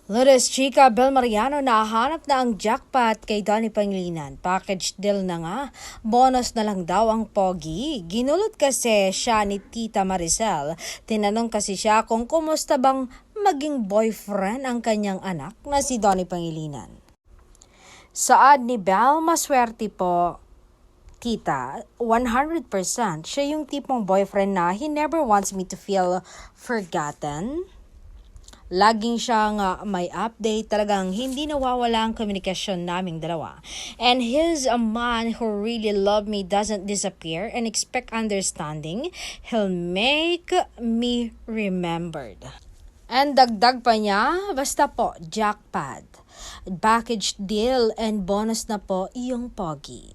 Lourdes Chica Bel Mariano, nahanap na ang jackpot kay Donnie Pangilinan. Package deal na nga. Bonus na lang daw ang pogi. Ginulot kasi siya ni Tita Maricel. Tinanong kasi siya kung kumusta bang maging boyfriend ang kanyang anak na si Donnie Pangilinan. Saad ni Bel, maswerte po. Tita, 100% siya yung tipong boyfriend na he never wants me to feel forgotten. Laging siyang may update, talagang hindi nawawala ang komunikasyon naming dalawa. And he's a man who really love me, doesn't disappear and expect understanding. He'll make me remembered. And dagdag pa niya, basta po, jackpot, package deal and bonus na po iyong pogi.